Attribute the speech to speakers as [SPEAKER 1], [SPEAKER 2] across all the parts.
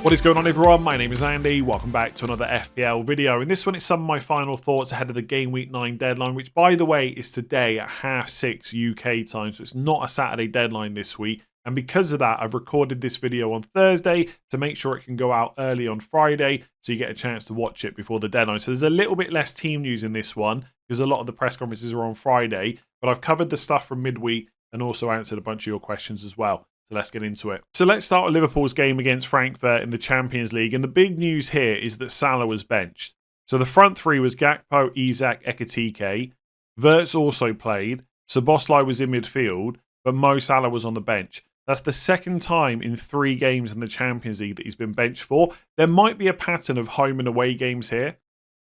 [SPEAKER 1] What is going on, everyone? My name is Andy. Welcome back to another FPL video. In this one, it's some of my final thoughts ahead of the Game Week 9 deadline, which, by the way, is today at 6:30 UK time, so it's not a Saturday deadline this week. And because of that, I've recorded this video on Thursday to make sure it can go out early on Friday, so you get a chance to watch it before the deadline. So there's a little bit less team news in this one, because a lot of the press conferences are on Friday, but I've covered the stuff from midweek and also answered a bunch of your questions as well. So let's get into it. So let's start with Liverpool's game against Frankfurt in the Champions League. And the big news here is that Salah was benched. So the front three was Gakpo, Isak, Ekitike. Wirtz also played. Szoboszlai was in midfield, but Mo Salah was on the bench. That's the second time in 3 games in the Champions League that he's been benched for. There might be a pattern of home and away games here.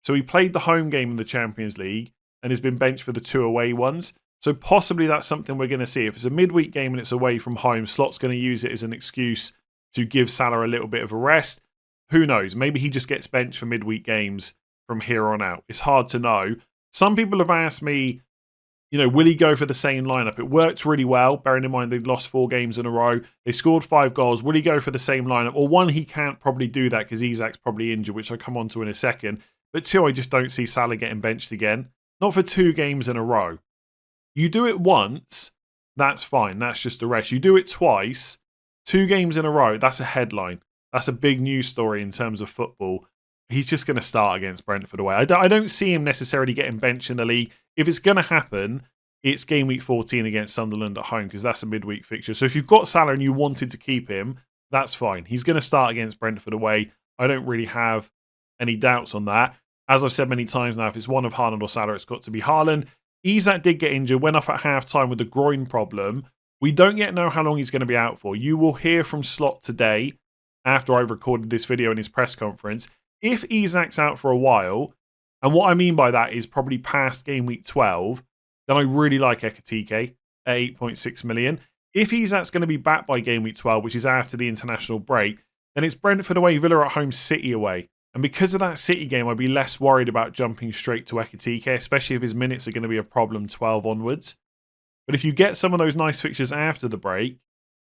[SPEAKER 1] So he played the home game in the Champions League and has been benched for the 2 away ones. So possibly that's something we're going to see. If it's a midweek game and it's away from home, Slot's going to use it as an excuse to give Salah a little bit of a rest. Who knows? Maybe he just gets benched for midweek games from here on out. It's hard to know. Some people have asked me, will he go for the same lineup? It worked really well, bearing in mind they'd lost 4 games in a row. They scored 5 goals. Will he go for the same lineup? Well, 1, he can't probably do that because Isak's probably injured, which I'll come on to in a second. But 2, I just don't see Salah getting benched again. Not for 2 games in a row. You do it once, that's fine. That's just a rest. You do it twice, 2 games in a row, that's a headline. That's a big news story in terms of football. He's just going to start against Brentford away. I don't see him necessarily getting benched in the league. If it's going to happen, it's game week 14 against Sunderland at home because that's a midweek fixture. So if you've got Salah and you wanted to keep him, that's fine. He's going to start against Brentford away. I don't really have any doubts on that. As I've said many times now, if it's one of Haaland or Salah, it's got to be Haaland. Isak did get injured, went off at half-time with a groin problem. We don't yet know how long he's going to be out for. You will hear from Slot today, after I've recorded this video in his press conference. If Isak's out for a while, and what I mean by that is probably past game week 12, then I really like Ekitike at 8.6 million. If Isak's going to be back by game week 12, which is after the international break, then it's Brentford away, Villa at home, City away. And because of that City game, I'd be less worried about jumping straight to Ekitike, especially if his minutes are going to be a problem 12 onwards. But if you get some of those nice fixtures after the break,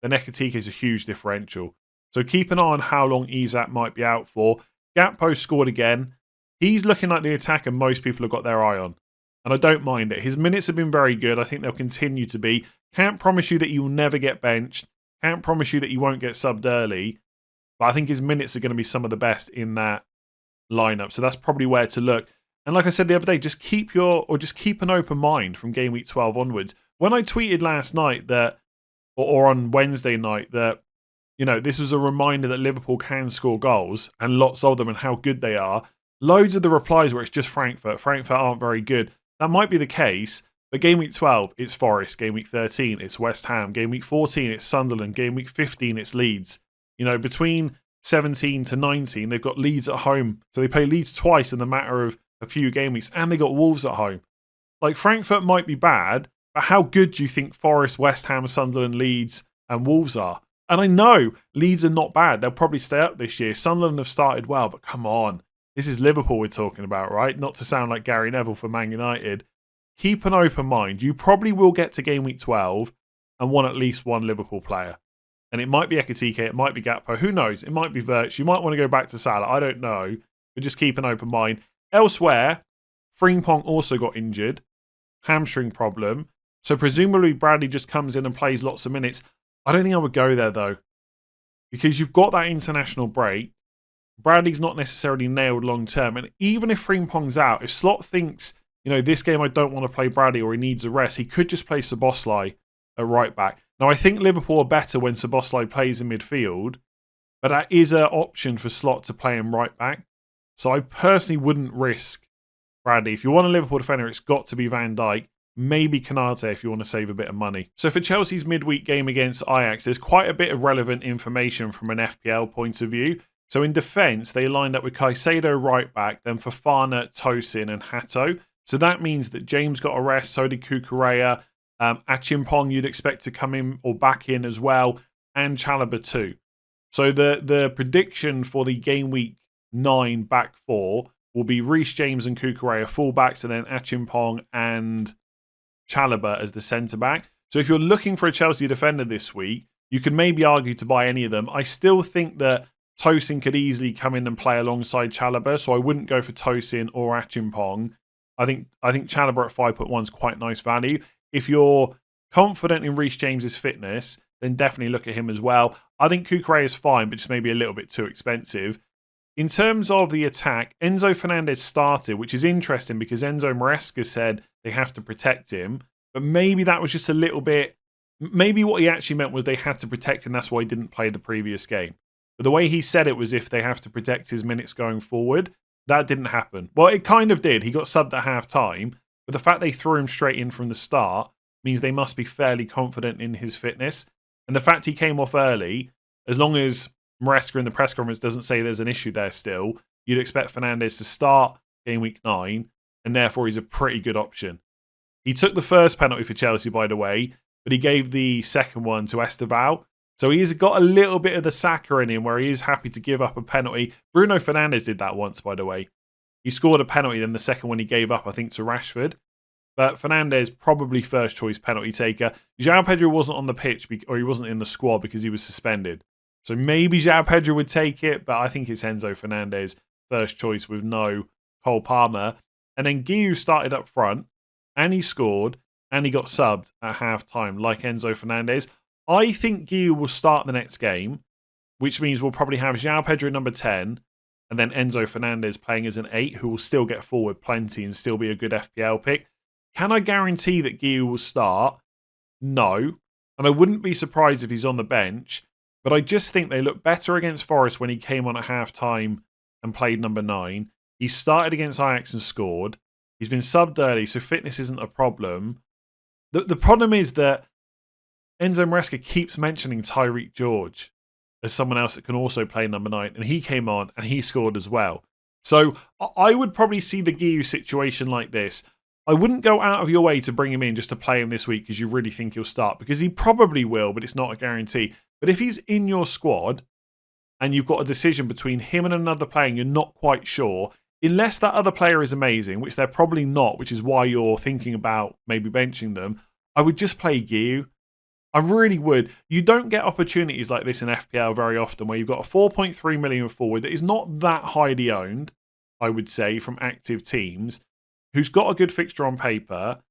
[SPEAKER 1] then Ekitike is a huge differential. So keep an eye on how long Isak might be out for. Gakpo scored again. He's looking like the attacker most people have got their eye on. And I don't mind it. His minutes have been very good. I think they'll continue to be. Can't promise you that he will never get benched. Can't promise you that he won't get subbed early. But I think his minutes are going to be some of the best in that lineup. So that's probably where to look. And like I said the other day, just keep an open mind from game week 12 onwards. When I tweeted last night that, or on Wednesday night, that, this was a reminder that Liverpool can score goals and lots of them and how good they are, loads of the replies where it's just Frankfurt. Frankfurt aren't very good. That might be the case, but game week 12, it's Forest. Game week 13, it's West Ham. Game week 14, it's Sunderland. Game week 15, it's Leeds. Between 17 to 19, they've got Leeds at home. So they play Leeds twice in the matter of a few game weeks, and they got Wolves at home. Like, Frankfurt might be bad, but how good do you think Forest, West Ham, Sunderland, Leeds, and Wolves are? And I know Leeds are not bad. They'll probably stay up this year. Sunderland have started well, but come on. This is Liverpool we're talking about, right? Not to sound like Gary Neville for Man United. Keep an open mind. You probably will get to game week 12 and want at least one Liverpool player. And it might be Ekitike, it might be Gakpo, who knows? It might be Wirtz. You might want to go back to Salah, I don't know. But just keep an open mind. Elsewhere, Frimpong also got injured. Hamstring problem. So presumably Bradley just comes in and plays lots of minutes. I don't think I would go there though. Because you've got that international break. Bradley's not necessarily nailed long term. And even if Frimpong's out, if Slot thinks, this game I don't want to play Bradley or he needs a rest, he could just play Szoboszlai at right back. Now, I think Liverpool are better when Szoboszlai plays in midfield, but that is an option for Slot to play him right back. So I personally wouldn't risk Bradley. If you want a Liverpool defender, it's got to be Van Dijk. Maybe Konate if you want to save a bit of money. So for Chelsea's midweek game against Ajax, there's quite a bit of relevant information from an FPL point of view. So in defence, they lined up with Caicedo right back, then Fofana, Tosin and Hato. So that means that James got a rest, so did Cucurella. Achimpong you'd expect to come in or back in as well, and Chalobah too. So the prediction for the game week 9 back 4 will be Reece James and Cucurella fullbacks, and then Achimpong and Chalobah as the centre back. So if you're looking for a Chelsea defender this week, you could maybe argue to buy any of them. I still think that Tosin could easily come in and play alongside Chalobah, so I wouldn't go for Tosin or Achimpong. I think Chalobah at 5.1 is quite nice value. If you're confident in Reece James's fitness, then definitely look at him as well. I think Cucurella is fine, but just maybe a little bit too expensive. In terms of the attack, Enzo Fernandez started, which is interesting because Enzo Maresca said they have to protect him, but maybe that was just a little bit. Maybe what he actually meant was they had to protect him. That's why he didn't play the previous game. But the way he said it was if they have to protect his minutes going forward. That didn't happen. Well, it kind of did. He got subbed at half time, but the fact they threw him straight in from the start means they must be fairly confident in his fitness. And the fact he came off early, as long as Maresca in the press conference doesn't say there's an issue there still, you'd expect Fernandez to start game week 9, and therefore he's a pretty good option. He took the first penalty for Chelsea, by the way, but he gave the second one to Esteval. So he's got a little bit of the Saka in him where he is happy to give up a penalty. Bruno Fernandes did that once, by the way. He scored a penalty, then the second one he gave up, I think, to Rashford. But Fernandes, probably first choice penalty taker. João Pedro wasn't on the pitch, or he wasn't in the squad because he was suspended. So maybe João Pedro would take it, but I think it's Enzo Fernandez, first choice with no Cole Palmer. And then Guiu started up front, and he scored, and he got subbed at half time, like Enzo Fernandez. I think Guiu will start the next game, which means we'll probably have João Pedro number 10, and then Enzo Fernandez playing as an 8, who will still get forward plenty and still be a good FPL pick. Can I guarantee that Guiu will start? No. And I wouldn't be surprised if he's on the bench, but I just think they look better against Forest when he came on at half-time and played number 9. He started against Ajax and scored. He's been subbed early, so fitness isn't a problem. The problem is that Enzo Maresca keeps mentioning Tyreek George as someone else that can also play number 9, and he came on and he scored as well. So I would probably see the Guiu situation like this. I wouldn't go out of your way to bring him in just to play him this week because you really think he'll start, because he probably will, but it's not a guarantee. But if he's in your squad and you've got a decision between him and another player and you're not quite sure, unless that other player is amazing, which they're probably not, which is why you're thinking about maybe benching them, I would just play Guiu. I really would. You don't get opportunities like this in FPL very often where you've got a 4.3 million forward that is not that highly owned, I would say, from active teams, who's got a good fixture on paper,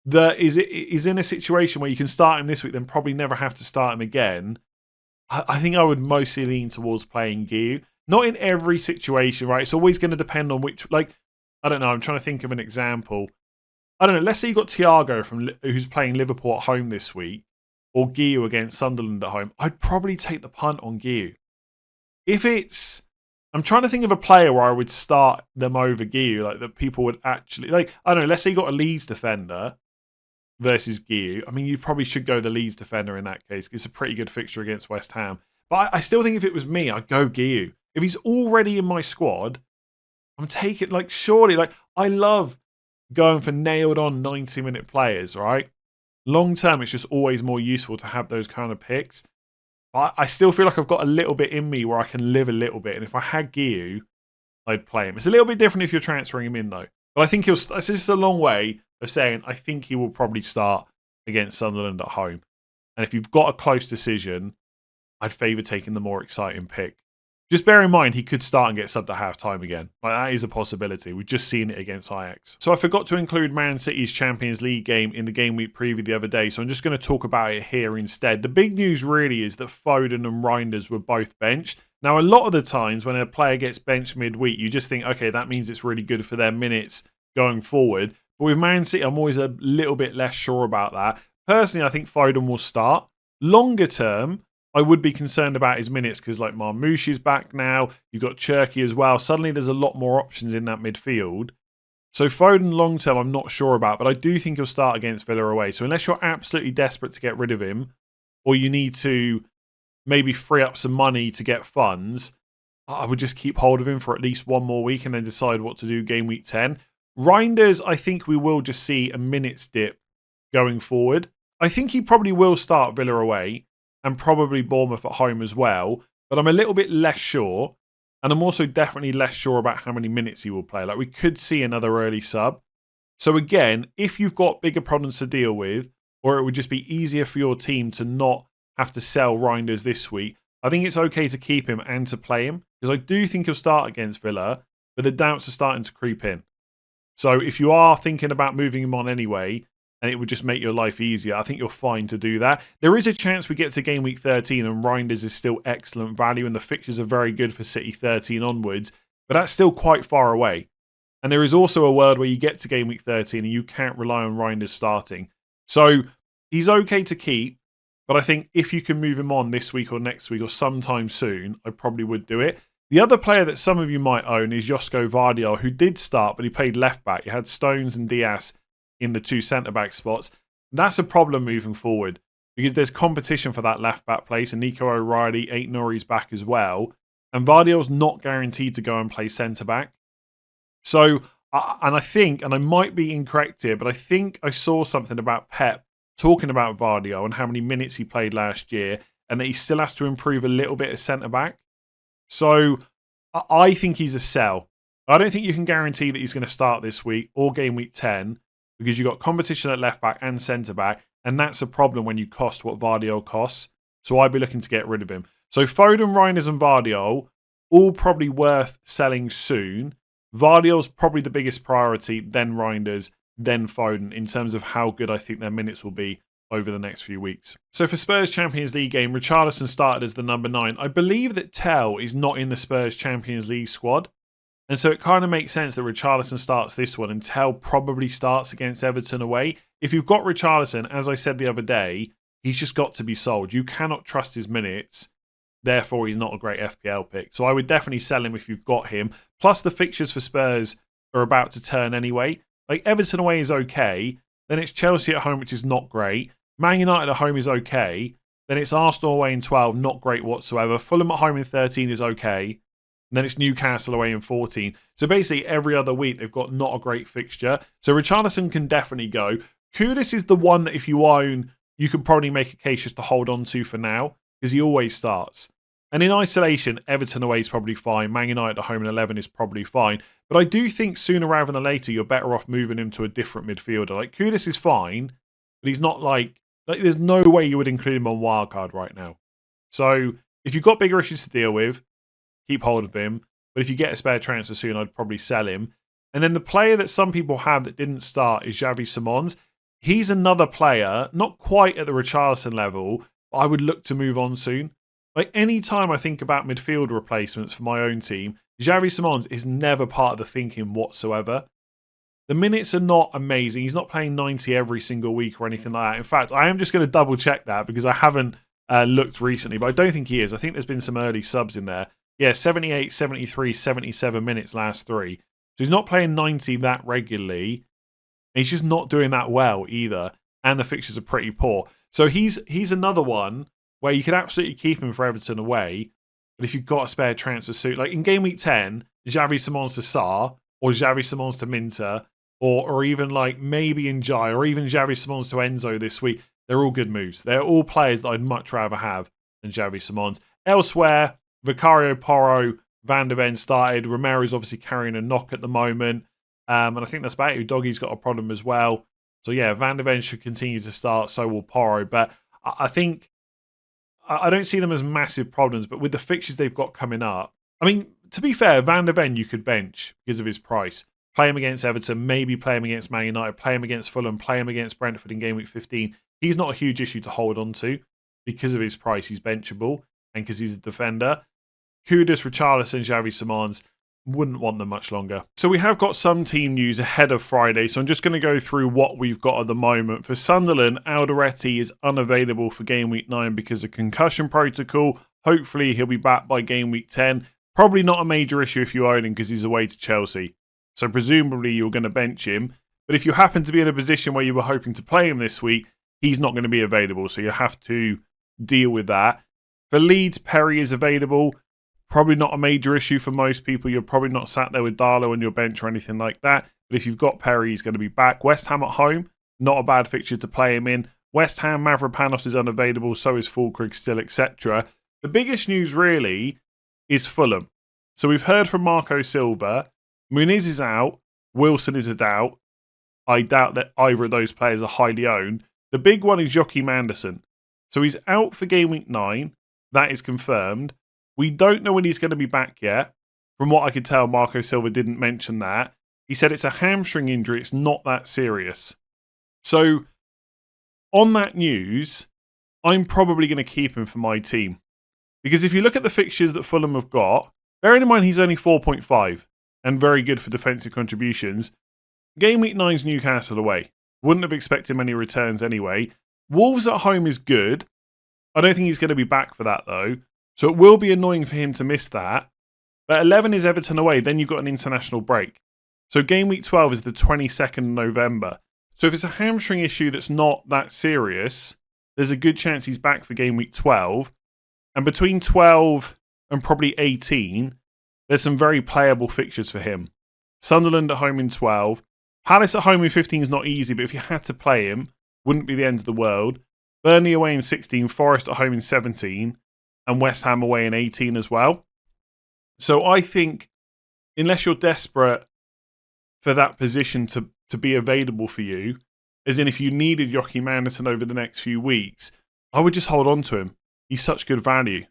[SPEAKER 1] that is in a situation where you can start him this week, then probably never have to start him again. I think I would mostly lean towards playing Guiu. Not in every situation, right? It's always going to depend on which, like, I don't know, I'm trying to think of an example. I don't know, let's say you got Thiago who's playing Liverpool at home this week, or Guiu against Sunderland at home. I'd probably take the punt on Guiu. I'm trying to think of a player where I would start them over Guiu, like that people would actually, like, I don't know, let's say you got a Leeds defender versus Guiu. I mean, you probably should go the Leeds defender in that case. It's a pretty good fixture against West Ham. But I still think if it was me, I'd go Guiu. If he's already in my squad, I'm taking, like, surely, like, I love going for nailed on 90-minute players, right? Long term, it's just always more useful to have those kind of picks. I still feel like I've got a little bit in me where I can live a little bit. And if I had Guiu, I'd play him. It's a little bit different if you're transferring him in, though. But I think it's just a long way of saying I think he will probably start against Sunderland at home. And if you've got a close decision, I'd favour taking the more exciting pick. Just bear in mind, he could start and get subbed at half-time again. Like, that is a possibility. We've just seen it against Ajax. So I forgot to include Man City's Champions League game in the game week preview the other day, so I'm just going to talk about it here instead. The big news really is that Foden and Reijnders were both benched. Now, a lot of the times when a player gets benched midweek, you just think, okay, that means it's really good for their minutes going forward. But with Man City, I'm always a little bit less sure about that. Personally, I think Foden will start. Longer term, I would be concerned about his minutes because, like, Marmoush is back now. You've got Cherky as well. Suddenly there's a lot more options in that midfield. So Foden long term, I'm not sure about, but I do think he'll start against Villa away. So unless you're absolutely desperate to get rid of him, or you need to maybe free up some money to get funds, I would just keep hold of him for at least one more week and then decide what to do game week 10. Reijnders, I think we will just see a minutes dip going forward. I think he probably will start Villa away and probably Bournemouth at home as well, but I'm a little bit less sure, and I'm also definitely less sure about how many minutes he will play. Like, we could see another early sub. So again, if you've got bigger problems to deal with, or it would just be easier for your team to not have to sell Reijnders this week, I think it's okay to keep him and to play him, because I do think he'll start against Villa, but the doubts are starting to creep in. So if you are thinking about moving him on anyway, and it would just make your life easier, I think you're fine to do that. There is a chance we get to game week 13 and Reijnders is still excellent value and the fixtures are very good for City 13 onwards, but that's still quite far away. And there is also a world where you get to game week 13 and you can't rely on Reijnders starting. So he's okay to keep, but I think if you can move him on this week or next week or sometime soon, I probably would do it. The other player that some of you might own is João Vardiol, who did start, but he played left back. You had Stones and Diaz in the two centre-back spots. That's a problem moving forward because there's competition for that left-back place, and Nico O'Reilly, Aït-Nouri's back as well. And Vardiol's not guaranteed to go and play centre-back. So, and I think, and I might be incorrect here, but I think I saw something about Pep talking about Vardiol and how many minutes he played last year, and that he still has to improve a little bit as centre-back. So I think he's a sell. I don't think you can guarantee that he's going to start this week or game week 10 because you've got competition at left back and centre back, and that's a problem when you cost what Vardiol costs. So I'd be looking to get rid of him. So Foden, Reijnders and Vardiol, all probably worth selling soon. Vardiol's probably the biggest priority, then Reijnders, then Foden in terms of how good I think their minutes will be over the next few weeks. So for Spurs Champions League game, Richarlison started as the number 9. I believe that Tel is not in the Spurs Champions League squad. And so it kind of makes sense that Richarlison starts this one and Tel probably starts against Everton away. If you've got Richarlison, as I said the other day, he's just got to be sold. You cannot trust his minutes. Therefore, he's not a great FPL pick. So I would definitely sell him if you've got him. Plus the fixtures for Spurs are about to turn anyway. Like Everton away is okay. Then it's Chelsea at home, which is not great. Man United at home is okay. Then it's Arsenal away in 12, not great whatsoever. Fulham at home in 13 is okay. And then it's Newcastle away in 14. So basically every other week they've got not a great fixture. So Richarlison can definitely go. Kudus is the one that if you own, you could probably make a case just to hold on to for now because he always starts. And in isolation, Everton away is probably fine. Man United at home in 11 is probably fine. But I do think sooner rather than later, you're better off moving him to a different midfielder. Like Kudus is fine, but he's not like there's no way you would include him on wildcard right now. So if you've got bigger issues to deal with, keep hold of him. But if you get a spare transfer soon, I'd probably sell him. And then the player that some people have that didn't start is Xavi Simons. He's another player, not quite at the Richarlison level, but I would look to move on soon. Like any time I think about midfield replacements for my own team, Xavi Simons is never part of the thinking whatsoever. The minutes are not amazing. He's not playing 90 every single week or anything like that. In fact, I am just going to double check that because I haven't looked recently, but I don't think he is. I think there's been some early subs in there. Yeah, 78, 73, 77 minutes last 3. So he's not playing 90 that regularly. He's just not doing that well either. And the fixtures are pretty poor. So he's another one where you could absolutely keep him for Everton away. But if you've got a spare transfer suit, like in game week 10, Xavi Simons to Sarr, or Xavi Simons to Minter, or even like maybe in Jai, or even Xavi Simons to Enzo this week, they're all good moves. They're all players that I'd much rather have than Xavi Simons. Elsewhere, Vicario Porro, Van der Ven started. Romero's obviously carrying a knock at the moment. And I think that's about it. Doggy's got a problem as well. So yeah, Van der Ven should continue to start, so will Porro. But I think I don't see them as massive problems, but with the fixtures they've got coming up, I mean, to be fair, Van der Ven you could bench because of his price. Play him against Everton, maybe play him against Man United, play him against Fulham, play him against Brentford in game week 15. He's not a huge issue to hold on to because of his price. He's benchable and because he's a defender. Kudus, Richarlison, Xavi Simons, wouldn't want them much longer. So we have got some team news ahead of Friday, so I'm just going to go through what we've got at the moment. For Sunderland, Alderete is unavailable for game week 9 because of concussion protocol. Hopefully he'll be back by game week 10. Probably not a major issue if you own him because he's away to Chelsea. So presumably you're going to bench him. But if you happen to be in a position where you were hoping to play him this week, he's not going to be available. So you have to deal with that. For Leeds, Perry is available. Probably not a major issue for most people. You're probably not sat there with Darlow on your bench or anything like that. But if you've got Perry, he's going to be back. West Ham at home, not a bad fixture to play him in. West Ham, Mavropanos is unavailable. So is Fulkrug still, etc. The biggest news really is Fulham. So we've heard from Marco Silva. Muniz is out. Wilson is a doubt. I doubt that either of those players are highly owned. The big one is Joachim Andersen. So he's out for game week 9. That is confirmed. We don't know when he's going to be back yet. From what I could tell, Marco Silva didn't mention that. He said it's a hamstring injury. It's not that serious. So, on that news, I'm probably going to keep him for my team. Because if you look at the fixtures that Fulham have got, bearing in mind he's only 4.5 and very good for defensive contributions, Game Week 9's Newcastle away. Wouldn't have expected many returns anyway. Wolves at home is good. I don't think he's going to be back for that though. So it will be annoying for him to miss that. But 11 is Everton away. Then you've got an international break. So Game Week 12 is the 22nd of November. So if it's a hamstring issue that's not that serious, there's a good chance he's back for Game Week 12. And between 12 and probably 18, there's some very playable fixtures for him. Sunderland at home in 12. Palace at home in 15 is not easy, but if you had to play him, wouldn't be the end of the world. Burnley away in 16, Forest at home in 17, and West Ham away in 18 as well. So I think, unless you're desperate for that position to be available for you, as in if you needed Joachim Andersen over the next few weeks, I would just hold on to him. He's such good value.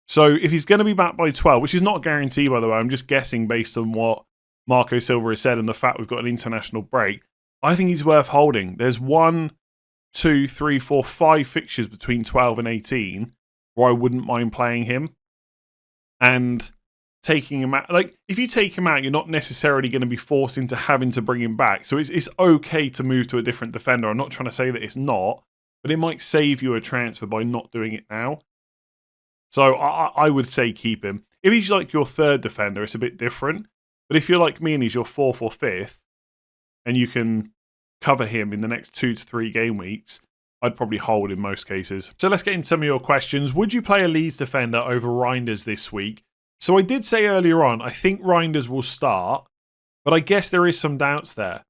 [SPEAKER 1] So if he's going to be back by 12, which is not a guarantee, by the way, I'm just guessing based on what Marco Silva has said and the fact we've got an international break, I think he's worth holding. There's 1, 2, 3, 4, 5 fixtures between 12 and 18 where I wouldn't mind playing him. And taking him out, like if you take him out, you're not necessarily going to be forced into having to bring him back. So it's okay to move to a different defender. I'm not trying to say that it's not, but it might save you a transfer by not doing it now. So I would say keep him. If he's like your third defender, it's a bit different. But if you're like me and he's your fourth or fifth, and you can cover him in the next 2 to 3 game weeks, I'd probably hold in most cases. So let's get into some of your questions. Would you play a Leeds defender over Reijnders this week? So I did say earlier on, I think Reijnders will start, but I guess there is some doubts there.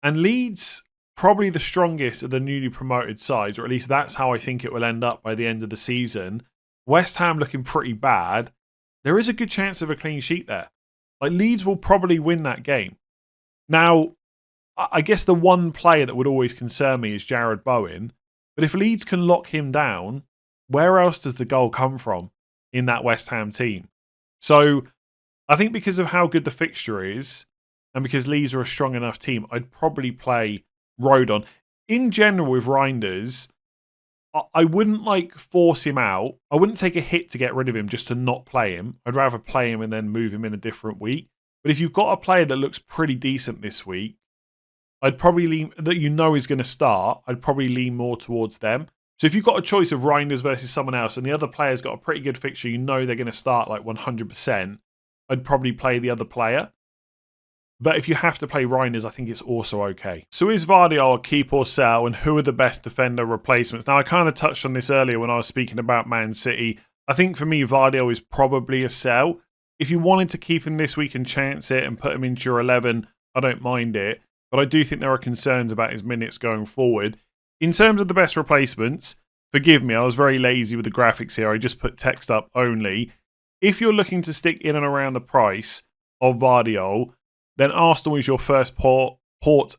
[SPEAKER 1] And Leeds, probably the strongest of the newly promoted sides, or at least that's how I think it will end up by the end of the season. West Ham looking pretty bad. There is a good chance of a clean sheet there. Like Leeds will probably win that game. Now, I guess the one player that would always concern me is Jarrod Bowen. But if Leeds can lock him down, where else does the goal come from in that West Ham team? So I think because of how good the fixture is, and because Leeds are a strong enough team, I'd probably play Rodon. In general with Reijnders, I wouldn't force him out. I wouldn't take a hit to get rid of him just to not play him. I'd rather play him and then move him in a different week. But if you've got a player that looks pretty decent this week, I'd probably lean, that you know is going to start, I'd probably lean more towards them. So if you've got a choice of Reijnders versus someone else and the other player's got a pretty good fixture, you know they're going to start 100%, I'd probably play the other player. But if you have to play Reijnders, I think it's also okay. So is Vardy a keep or sell, and who are the best defender replacements? Now, I kind of touched on this earlier when I was speaking about Man City. I think for me, Vardy is probably a sell. If you wanted to keep him this week and chance it and put him into your 11, I don't mind it. But I do think there are concerns about his minutes going forward. In terms of the best replacements, forgive me, I was very lazy with the graphics here. I just put text up only. If you're looking to stick in and around the price of Vardy, then Arsenal is your first port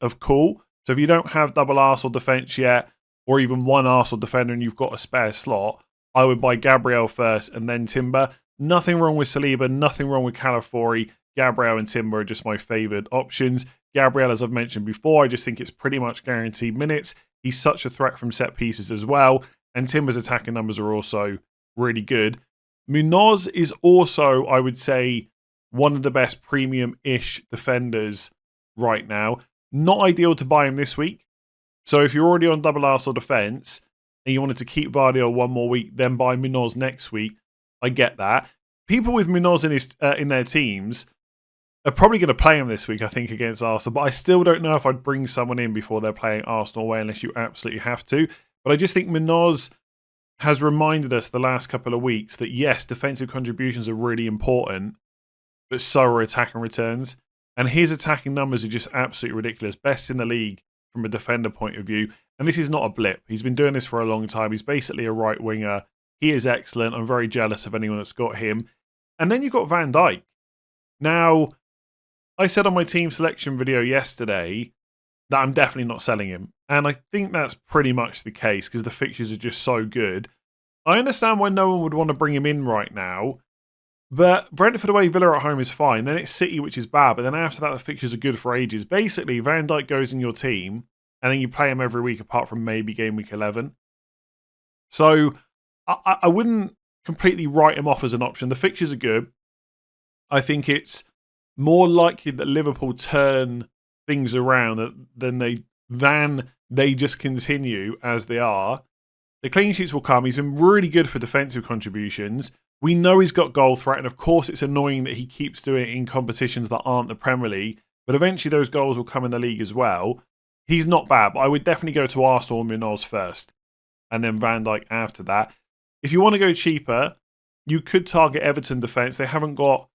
[SPEAKER 1] of call. So if you don't have double Arsenal defence yet, or even one Arsenal defender and you've got a spare slot, I would buy Gabriel first and then Timber. Nothing wrong with Saliba, nothing wrong with Calafiori. Gabriel and Timber are just my favoured options. Gabriel, as I've mentioned before, I just think it's pretty much guaranteed minutes. He's such a threat from set pieces as well. And Timber's attacking numbers are also really good. Munoz is also, I would say, one of the best premium-ish defenders right now. Not ideal to buy him this week. So if you're already on double Arsenal defence and you wanted to keep Vardy one more week, then buy Munoz next week, I get that. People with Munoz in their teams are probably going to play him this week, I think, against Arsenal. But I still don't know if I'd bring someone in before they're playing Arsenal away unless you absolutely have to. But I just think Munoz has reminded us the last couple of weeks that, yes, defensive contributions are really important, but so are attacking returns. And his attacking numbers are just absolutely ridiculous. Best in the league from a defender point of view. And this is not a blip. He's been doing this for a long time. He's basically a right winger. He is excellent. I'm very jealous of anyone that's got him. And then you've got Van Dijk. Now, I said on my team selection video yesterday that I'm definitely not selling him. And I think that's pretty much the case because the fixtures are just so good. I understand why no one would want to bring him in right now. But Brentford away, Villa at home is fine. Then it's City, which is bad. But then after that, the fixtures are good for ages. Basically, Van Dijk goes in your team, and then you play him every week apart from maybe game week 11. So I wouldn't completely write him off as an option. The fixtures are good. I think it's more likely that Liverpool turn things around than they just continue as they are. The clean sheets will come. He's been really good for defensive contributions. We know he's got goal threat, and of course it's annoying that he keeps doing it in competitions that aren't the Premier League, but eventually those goals will come in the league as well. He's not bad, but I would definitely go to Arsenal and Munoz first, and then Van Dijk after that. If you want to go cheaper, you could target Everton defence. They haven't got...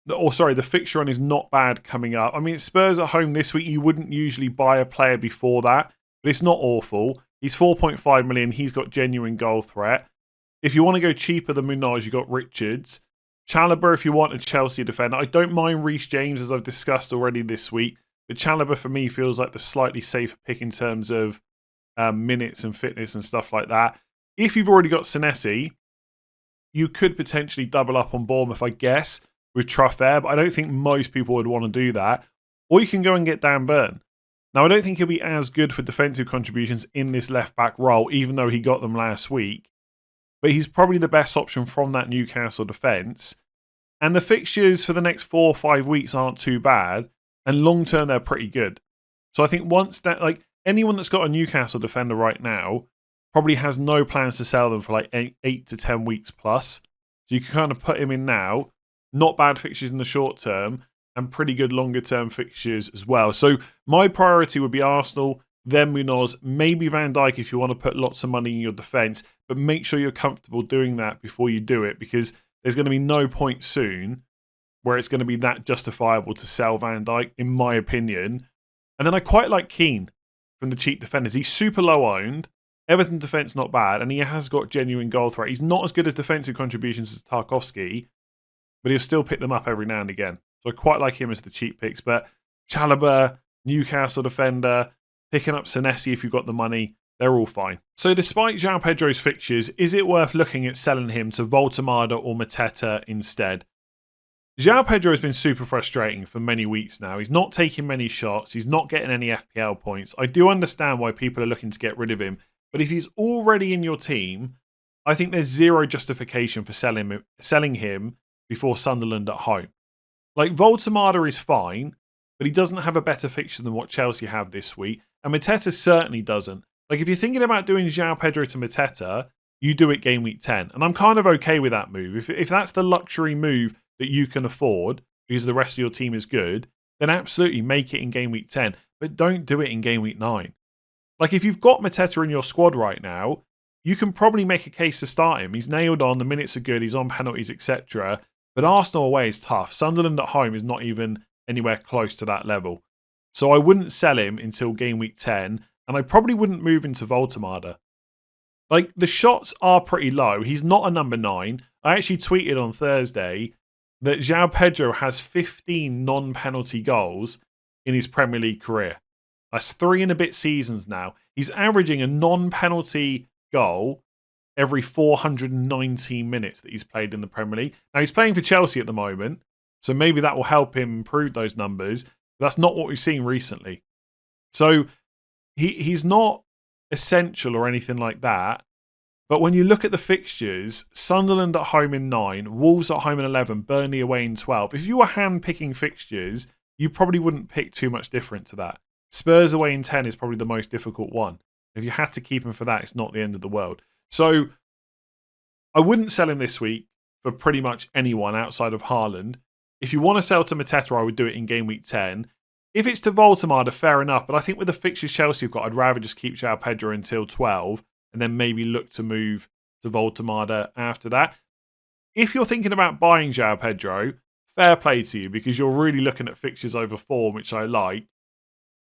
[SPEAKER 1] the fixture run is not bad coming up. I mean, it's Spurs at home this week. You wouldn't usually buy a player before that, but it's not awful. He's 4.5 million. He's got genuine goal threat. If you want to go cheaper than Munoz, you've got Reijnders. Chalobah, if you want a Chelsea defender. I don't mind Reece James, as I've discussed already this week. But Chalobah, for me, feels like the slightly safer pick in terms of minutes and fitness and stuff like that. If you've already got Senesi, you could potentially double up on Bournemouth, I guess, with Truffert. But I don't think most people would want to do that. Or you can go and get Dan Burn. Now, I don't think he'll be as good for defensive contributions in this left-back role, even though he got them last week. But he's probably the best option from that Newcastle defence. And the fixtures for the next 4 or 5 weeks aren't too bad. And long-term, they're pretty good. So I think once that, like, anyone that's got a Newcastle defender right now probably has no plans to sell them for like 8 to 10 weeks plus. So you can kind of put him in now. Not bad fixtures in the short term. And pretty good longer-term fixtures as well. So my priority would be Arsenal, then Munoz, maybe Van Dijk if you want to put lots of money in your defence, but make sure you're comfortable doing that before you do it, because there's going to be no point soon where it's going to be that justifiable to sell Van Dijk, in my opinion. And then I quite like Keane from the cheap defenders. He's super low owned. Everton defence not bad, and he has got genuine goal threat. He's not as good as defensive contributions as Tarkowski, but he'll still pick them up every now and again. So I quite like him as the cheap picks. But Chalobah, Newcastle defender, picking up Senesi if you've got the money, they're all fine. So despite João Pedro's fixtures, is it worth looking at selling him to Voltemada or Mateta instead? João Pedro has been super frustrating for many weeks now. He's not taking many shots. He's not getting any FPL points. I do understand why people are looking to get rid of him. But if he's already in your team, I think there's zero justification for selling him before Sunderland at home. Like, Voltemada is fine, but he doesn't have a better fixture than what Chelsea have this week. And Mateta certainly doesn't. Like, if you're thinking about doing João Pedro to Mateta, you do it game week 10. And I'm kind of okay with that move. If that's the luxury move that you can afford because the rest of your team is good, then absolutely make it in game week 10. But don't do it in game week 9. Like, if you've got Mateta in your squad right now, you can probably make a case to start him. He's nailed on, the minutes are good, he's on penalties, etc. But Arsenal away is tough. Sunderland at home is not even anywhere close to that level. So I wouldn't sell him until game week 10, and I probably wouldn't move into Voltemada. Like, the shots are pretty low. He's not a number 9. I actually tweeted on Thursday that João Pedro has 15 non-penalty goals in his Premier League career. That's 3 and a bit seasons now. He's averaging a non-penalty goal every 419 minutes that he's played in the Premier League. Now, he's playing for Chelsea at the moment, so maybe that will help him improve those numbers. But that's not what we've seen recently. So he's not essential or anything like that. But when you look at the fixtures, Sunderland at home in 9, Wolves at home in 11, Burnley away in 12. If you were hand-picking fixtures, you probably wouldn't pick too much different to that. Spurs away in 10 is probably the most difficult one. If you had to keep him for that, it's not the end of the world. So I wouldn't sell him this week for pretty much anyone outside of Haaland. If you want to sell to Mateta, I would do it in game week 10. If it's to Voltemada, fair enough. But I think with the fixtures Chelsea have got, I'd rather just keep João Pedro until 12 and then maybe look to move to Voltemada after that. If you're thinking about buying João Pedro, fair play to you because you're really looking at fixtures over form, which I like.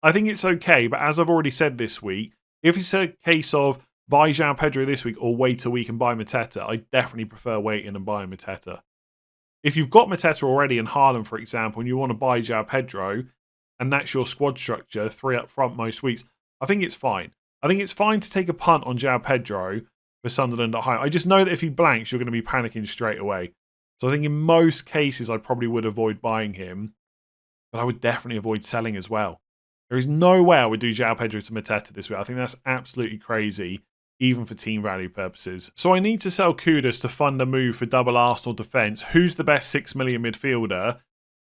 [SPEAKER 1] I think it's okay, but as I've already said this week, if it's a case of buy João Pedro this week or wait a week and buy Mateta, I definitely prefer waiting and buying Mateta. If you've got Mateta already in Haaland, for example, and you want to buy João Pedro, and that's your squad structure, 3 up front most weeks, I think it's fine. I think it's fine to take a punt on João Pedro, for Sunderland at home. I just know that if he blanks, you're going to be panicking straight away. So I think in most cases, I probably would avoid buying him, but I would definitely avoid selling as well. There is no way I would do João Pedro to Mateta this week. I think that's absolutely crazy, even for team value purposes. So I need to sell Kudus to fund a move for double Arsenal defence. Who's the best 6 million midfielder?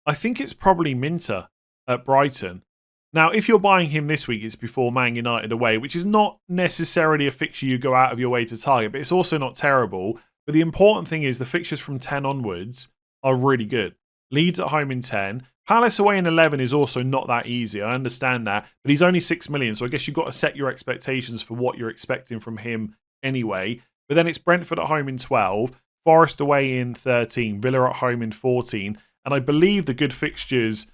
[SPEAKER 1] I think it's probably Minter at Brighton. Now, if you're buying him this week, it's before Man United away, which is not necessarily a fixture you go out of your way to target, but it's also not terrible. But the important thing is the fixtures from 10 onwards are really good. Leeds at home in 10. Palace away in 11 is also not that easy. I understand that. But he's only 6 million, so I guess you've got to set your expectations for what you're expecting from him anyway. But then it's Brentford at home in 12. Forest away in 13. Villa at home in 14. And I believe the good fixtures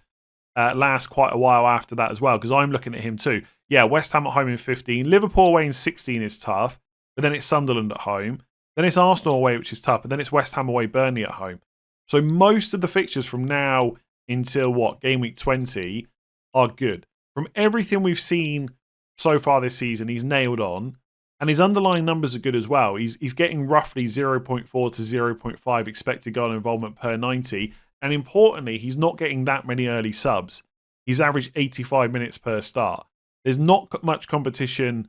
[SPEAKER 1] last quite a while after that as well, because I'm looking at him too. Yeah, West Ham at home in 15. Liverpool away in 16 is tough. But then it's Sunderland at home. Then it's Arsenal away, which is tough. And then it's West Ham away, Burnley at home. So most of the fixtures from now until game week 20 are good. From everything we've seen so far this season, he's nailed on. And his underlying numbers are good as well. He's getting roughly 0.4 to 0.5 expected goal involvement per 90. And importantly, he's not getting that many early subs. He's averaged 85 minutes per start. There's not much competition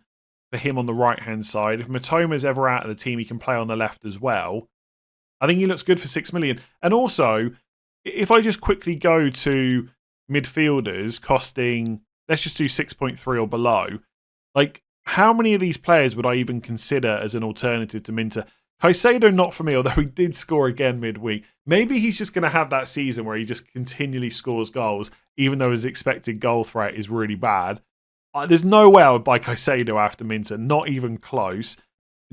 [SPEAKER 1] for him on the right-hand side. If Matoma's ever out of the team, he can play on the left as well. I think he looks good for 6 million. And also, if I just quickly go to midfielders costing, let's just do 6.3 or below, how many of these players would I even consider as an alternative to Minter? Caicedo, not for me, although he did score again midweek. Maybe he's just going to have that season where he just continually scores goals, even though his expected goal threat is really bad. There's no way I would buy Caicedo after Minter, not even close.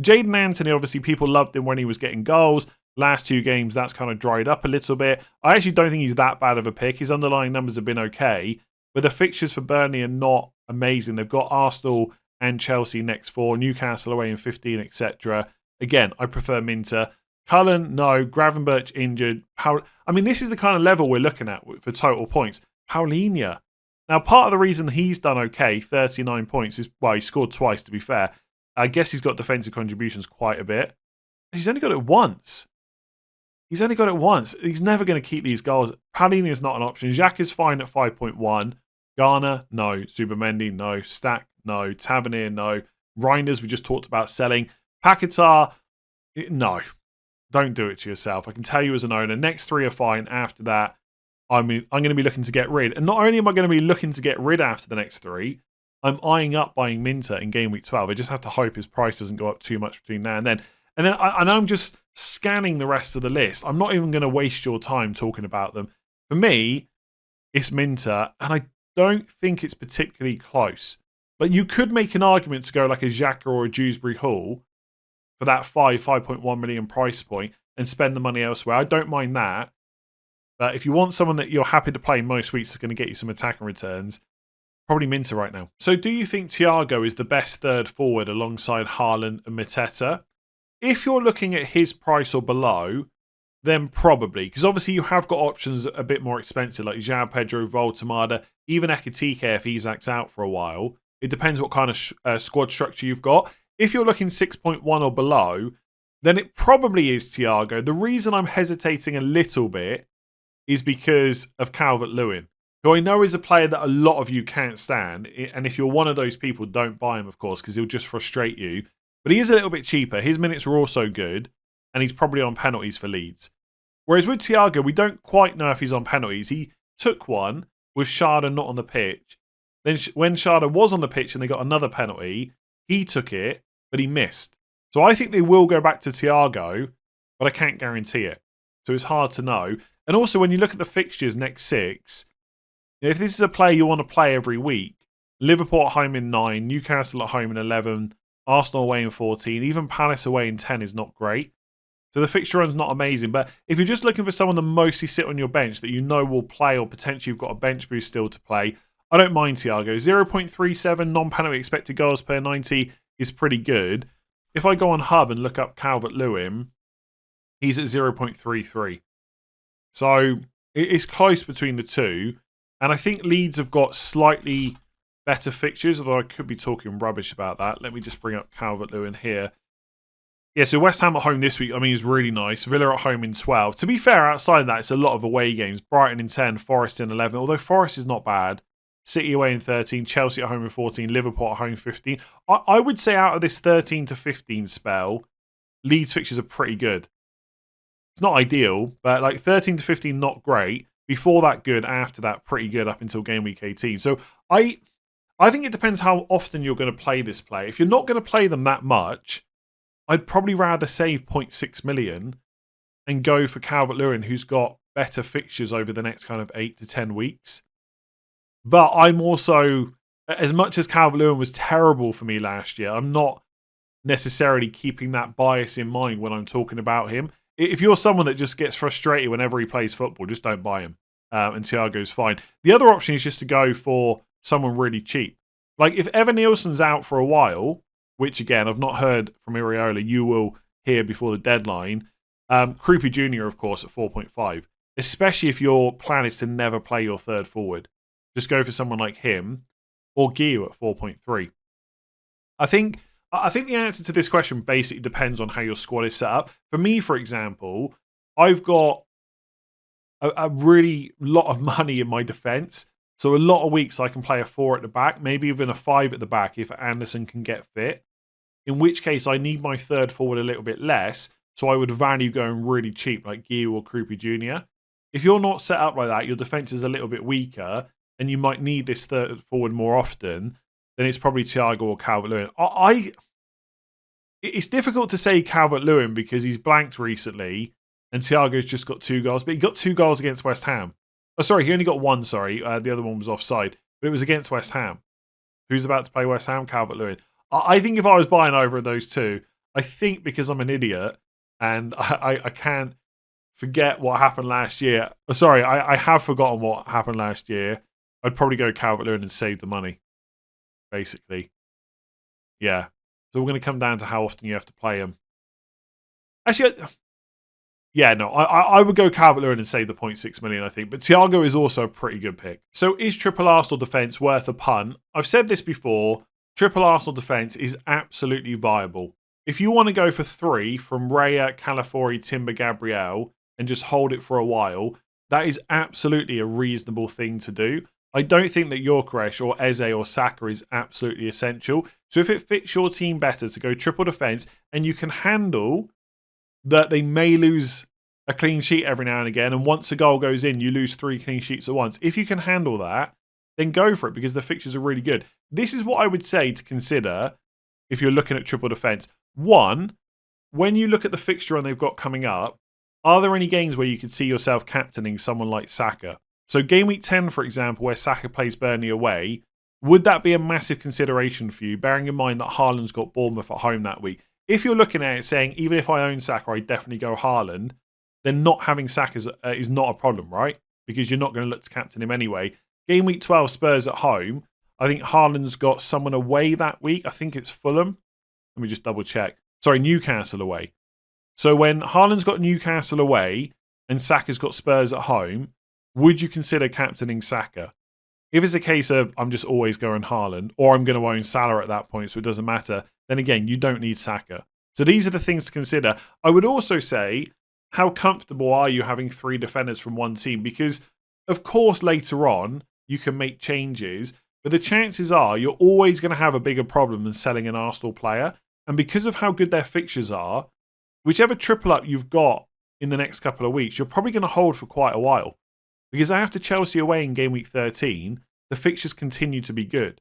[SPEAKER 1] Jadon Anthony, obviously, people loved him when he was getting goals. Last 2 games, that's kind of dried up a little bit. I actually don't think he's that bad of a pick. His underlying numbers have been okay, but the fixtures for Burnley are not amazing. They've got Arsenal and Chelsea next 4, Newcastle away in 15, etc. Again, I prefer Minter. Cullen, no. Gravenberch injured. This is the kind of level we're looking at for total points. Paulinho. Now, part of the reason he's done okay, 39 points, is, he scored twice, to be fair. I guess he's got defensive contributions quite a bit. He's only got it once. He's never going to keep these goals. Paulinho is not an option. Xhaka is fine at 5.1. Garner, no. Zubimendi, no. Stack, no. Tavernier, no. Reijnders, we just talked about selling. Paquetá, no. Don't do it to yourself. I can tell you as an owner, next 3 are fine. After that, I'm going to be looking to get rid. And not only am I going to be looking to get rid after the next 3, I'm eyeing up buying Minter in game week 12. I just have to hope his price doesn't go up too much between now and then. And then I'm just scanning the rest of the list. I'm not even going to waste your time talking about them. For me, it's Minter, and I don't think it's particularly close. But you could make an argument to go like a Xhaka or a Dewsbury Hall for that 5.1 million price point and spend the money elsewhere. I don't mind that. But if you want someone that you're happy to play most weeks that's going to get you some attacking returns, probably Minter right now. So do you think Thiago is the best third forward alongside Haaland and Mateta? If you're looking at his price or below, then probably. Because obviously you have got options a bit more expensive, like João Pedro, Voltemada, even Ekitike if Isak's out for a while. It depends what kind of squad structure you've got. If you're looking 6.1 or below, then it probably is Thiago. The reason I'm hesitating a little bit is because of Calvert-Lewin, who I know is a player that a lot of you can't stand. And if you're one of those people, don't buy him, of course, because he'll just frustrate you. But he is a little bit cheaper. His minutes are also good, and he's probably on penalties for Leeds. Whereas with Thiago, we don't quite know if he's on penalties. He took one with Sharda not on the pitch. Then when Sharda was on the pitch and they got another penalty, he took it, but he missed. So I think they will go back to Thiago, but I can't guarantee it. So it's hard to know. And also, when you look at the fixtures next 6, if this is a player you want to play every week, Liverpool at home in 9, Newcastle at home in 11, Arsenal away in 14, even Palace away in 10 is not great. So the fixture run's not amazing. But if you're just looking for someone to mostly sit on your bench that you know will play, or potentially you've got a bench boost still to play, I don't mind Thiago. 0.37 non-penalty expected goals per 90 is pretty good. If I go on Hub and look up Calvert-Lewin, he's at 0.33. So it's close between the two. And I think Leeds have got slightly better fixtures, although I could be talking rubbish about that. Let me just bring up Calvert-Lewin here. Yeah, so West Ham at home this week, I mean, is really nice. Villa at home in 12. To be fair, outside of that, it's a lot of away games. Brighton in 10, Forest in 11, although Forest is not bad. City away in 13, Chelsea at home in 14, Liverpool at home 15. I would say out of this 13 to 15 spell, Leeds fixtures are pretty good. It's not ideal, but like 13 to 15, not great. Before that, good. After that, pretty good up until game week 18. So I think it depends how often you're going to play this play. If you're not going to play them that much, I'd probably rather save 0.6 million and go for Calvert-Lewin, who's got better fixtures over the next kind of 8 to 10 weeks. But I'm also, as much as Calvert-Lewin was terrible for me last year, I'm not necessarily keeping that bias in mind when I'm talking about him. If you're someone that just gets frustrated whenever he plays football, just don't buy him. And Thiago's fine. The other option is just to go for someone really cheap. Like if Evan Nielsen's out for a while, which again, I've not heard from Iraola, you will hear before the deadline. Krupi Jr., of course, at 4.5. Especially if your plan is to never play your third forward. Just go for someone like him or Guiu at 4.3. I think the answer to this question basically depends on how your squad is set up. For me, for example, I've got a really lot of money in my defence. So a lot of weeks I can play a 4 at the back, maybe even a 5 at the back if Anderson can get fit. In which case I need my third forward a little bit less, so I would value going really cheap like Guiu or Krupi Jr. If you're not set up like that, your defence is a little bit weaker, and you might need this third forward more often, then it's probably Thiago or Calvert-Lewin. It's difficult to say Calvert-Lewin because he's blanked recently, and Thiago's just got 2 goals, but he got 2 goals against West Ham. Oh, sorry, he only got 1, sorry. The other one was offside, but it was against West Ham. Who's about to play West Ham? Calvert-Lewin. I think if I was buying either of those two, I think because I'm an idiot and I can't forget what happened last year. Sorry, I have forgotten what happened last year. I'd probably go Calvert-Lewin and save the money, basically. Yeah. So we're going to come down to how often you have to play him. Actually, yeah, no, I would go Calvert-Lewin and save the 0.6 million, I think. But Thiago is also a pretty good pick. So is triple Arsenal defence worth a punt? I've said this before. Triple Arsenal defence is absolutely viable. If you want to go for 3 from Raya, Calafiori, Timber, Gabriel and just hold it for a while, that is absolutely a reasonable thing to do. I don't think that Gyökeres or Eze or Saka is absolutely essential. So if it fits your team better to go triple defence and you can handle that they may lose a clean sheet every now and again, and once a goal goes in, you lose 3 clean sheets at once. If you can handle that, then go for it because the fixtures are really good. This is what I would say to consider if you're looking at triple defence. 1, when you look at the fixture and they've got coming up, are there any games where you could see yourself captaining someone like Saka? So game week 10, for example, where Saka plays Burnley away, would that be a massive consideration for you, bearing in mind that Haaland's got Bournemouth at home that week? If you're looking at it saying, even if I own Saka, I definitely go Haaland, then not having Saka is not a problem, right? Because you're not going to look to captain him anyway. Game week 12, Spurs at home. I think Haaland's got someone away that week. I think it's Fulham. Let me just double check. Sorry, Newcastle away. So when Haaland's got Newcastle away and Saka's got Spurs at home, would you consider captaining Saka? If it's a case of I'm just always going Haaland or I'm going to own Salah at that point so it doesn't matter, then again, you don't need Saka. So these are the things to consider. I would also say, how comfortable are you having 3 defenders from one team? Because, of course, later on, you can make changes, but the chances are you're always going to have a bigger problem than selling an Arsenal player. And because of how good their fixtures are, whichever triple up you've got in the next couple of weeks, you're probably going to hold for quite a while. Because after Chelsea away in game week 13, the fixtures continue to be good.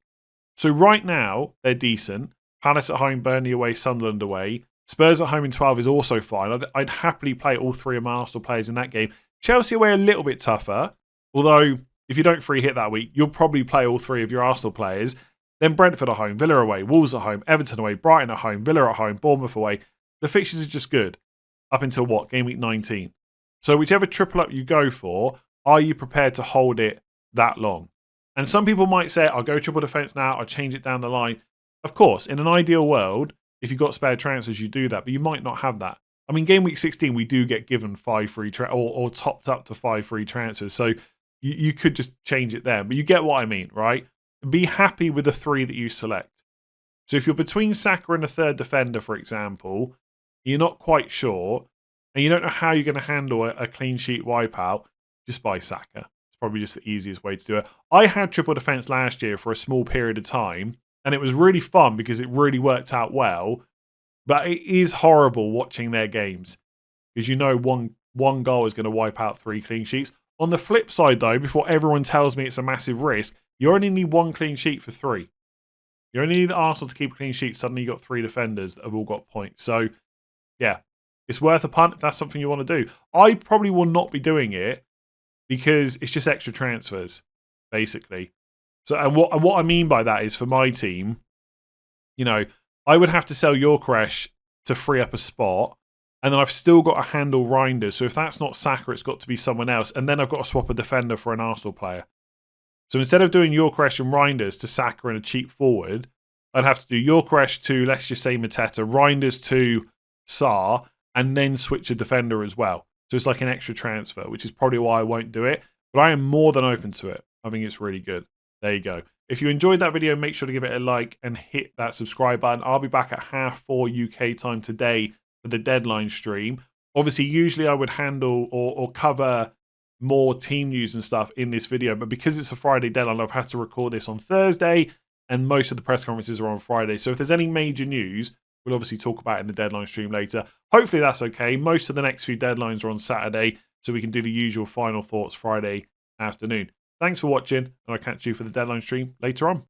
[SPEAKER 1] So right now, they're decent. Palace at home, Burnley away, Sunderland away. Spurs at home in 12 is also fine. I'd happily play all 3 of my Arsenal players in that game. Chelsea away a little bit tougher, although if you don't free hit that week, you'll probably play all 3 of your Arsenal players. Then Brentford at home, Villa away, Wolves at home, Everton away, Brighton at home, Villa at home, Bournemouth away. The fixtures are just good up until what? Game week 19. So whichever triple up you go for, are you prepared to hold it that long? And some people might say, I'll go triple defence now, I'll change it down the line. Of course, in an ideal world, if you've got spare transfers, you do that, but you might not have that. I mean, game week 16, we do get given 5 free or topped up to 5 free transfers. So you could just change it there. But you get what I mean, right? Be happy with the 3 that you select. So if you're between Saka and a third defender, for example, you're not quite sure, and you don't know how you're going to handle a clean sheet wipeout, just buy Saka. It's probably just the easiest way to do it. I had triple defense last year for a small period of time, and it was really fun because it really worked out well. But it is horrible watching their games because you know one goal is going to wipe out 3 clean sheets. On the flip side, though, before everyone tells me it's a massive risk, you only need 1 clean sheet for 3. You only need Arsenal to keep a clean sheet. Suddenly you've got 3 defenders that have all got points. So, yeah, it's worth a punt if that's something you want to do. I probably will not be doing it because it's just extra transfers, basically. So, and what I mean by that is for my team, you know, I would have to sell Yorkeresh to free up a spot, and then I've still got to handle Reijnders. So if that's not Saka, it's got to be someone else, and then I've got to swap a defender for an Arsenal player. So instead of doing Yorkeresh and Reijnders to Saka and a cheap forward, I'd have to do Yorkeresh to, let's just say, Mateta, Reijnders to Sarr, and then switch a defender as well. So it's like an extra transfer, which is probably why I won't do it. But I am more than open to it. I think it's really good. There you go. If you enjoyed that video, make sure to give it a like and hit that subscribe button. I'll be back at 4:30 UK time today for the deadline stream. Obviously, usually I would handle or cover more team news and stuff in this video, but because it's a Friday deadline, I've had to record this on Thursday, and most of the press conferences are on Friday. So if there's any major news, we'll obviously talk about it in the deadline stream later. Hopefully that's okay. Most of the next few deadlines are on Saturday, so we can do the usual final thoughts Friday afternoon. Thanks for watching, and I'll catch you for the deadline stream later on.